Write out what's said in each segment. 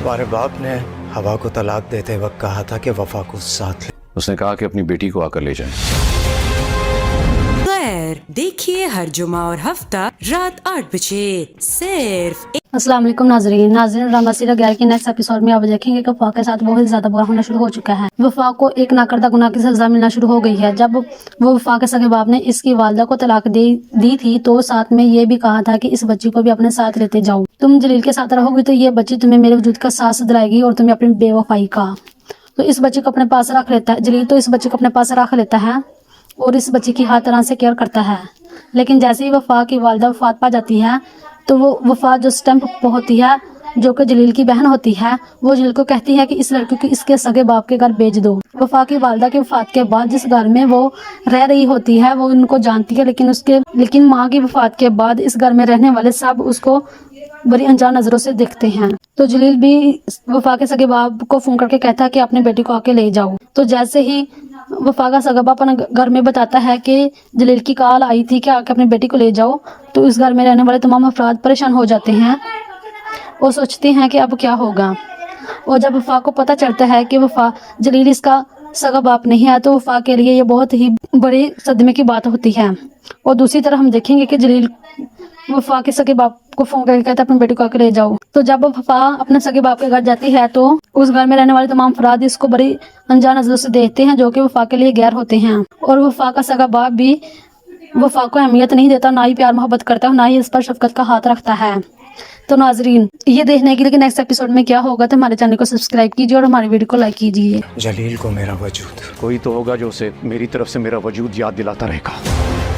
तुम्हारे बाप ने हवा को तलाक देते वक्त कहा था कि वफा को साथ ले। उसने कहा कि अपनी बेटी को आकर ले जाएं। देखिए हर जुमा और हफ्ता रात 8 बजे सिर्फ। अस्सलाम वालेकुम नाज़रीन ड्रामा सीरियल गैर के नेक्स्ट एपिसोड में आप देखेंगे कि वफा के साथ बहुत ज़्यादा बुरा होना शुरू हो चुका है। वफा को एक नाकर्दा गुनाह की सज़ा मिलना शुरू हो गई है। जब वो वफा के सगे बाप ने इसकी वालदा को तलाक दी थी तो साथ में ये भी कहा था कि इस बच्ची को भी अपने साथ लेते जाओ। तुम जलील के साथ रहोगी तो ये बच्ची तुम्हें मेरे वजूद का साहस दिलाएगी और तुम्हें अपनी बेवफाई का। तो इस बच्ची को अपने पास रख लेता है जलील, तो इस बच्ची को अपने पास रख लेता है और इस बच्ची की हर तरह से केयर करता है। लेकिन जैसे ही वफा की वालदा वफात पा जाती है तो वो वफा जो स्टैम्प होती है जो कि जलील की बहन होती है, वो जलील को कहती है कि इस लड़की को इसके सगे बाप के घर भेज दो। वफा की वालदा की वफात के बाद जिस घर में वो रह रही होती है वो उनको जानती है, लेकिन माँ की वफात के बाद इस घर में रहने वाले सब उसको बड़ी अनजान नजरों से देखते हैं। तो जलील भी वफा के सगे बाप को फोन करके कहता है कि अपने बेटी को आके ले जाओ। तो जैसे ही वफा का सगा बाप अपने घर में बताता है कि जलील की कॉल आई थी कि आके अपनी बेटी को ले जाओ, तो इस घर में रहने वाले तमाम अफराद परेशान हो जाते हैं और सोचते हैं कि अब क्या होगा। और जब वफा को पता चलता है कि वफा जलील इसका सगा बाप नहीं है तो वफा के लिए ये बहुत ही बड़ी सदमे की बात होती है। और दूसरी तरफ हम देखेंगे कि जलील वफा के सगे बाप को फोन करके कहता है अपनी बेटी को आकर ले जाओ। तो जब वफा अपने सगे बाप के घर जाती है तो उस घर में रहने वाले तमाम अफराद इसको बड़ी अनजान नजरों से देखते हैं जो कि वफा के लिए गैर होते हैं। और वफा का सगा बाप भी वफा को अहमियत नहीं देता, ना ही प्यार मोहब्बत करता है, ना ही इस पर शफकत का हाथ रखता है। तो नाजरीन ये देखने के लिए कि नेक्स्ट एपिसोड में क्या होगा तो हमारे चैनल को सब्सक्राइब कीजिए और हमारी वीडियो को लाइक कीजिए। जलील को मेरा वजूद, कोई तो होगा जो उसे मेरी तरफ से मेरा वजूद याद दिलाता रहेगा।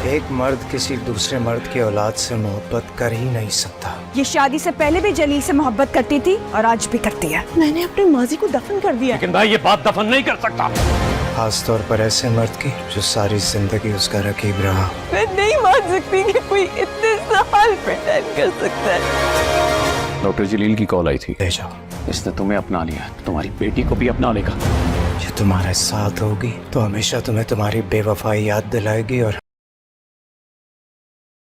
एक मर्द किसी दूसरे मर्द की औलाद से मोहब्बत कर ही नहीं सकता। ये शादी से पहले भी जलील से मोहब्बत करती थी और आज भी करती है। मैंने अपने माजी को दफन कर दिया। लेकिन भाई ये बात दफन नहीं कर सकता, खास तौर पर ऐसे मर्द की जो सारी जिंदगी उसका रकीब रहा। मैं नहीं मान सकती कि कोई इतने साल प्रेटेंड कर सकता है। डॉक्टर जलील की कॉल आई थी, ले जाओ, इसने तुम्हें अपना लिया, तुम्हारी बेटी को भी अपना लेगा। ये तुम्हारे साथ होगी तो हमेशा तुम्हें तुम्हारी बेवफाई याद दिलाएगी और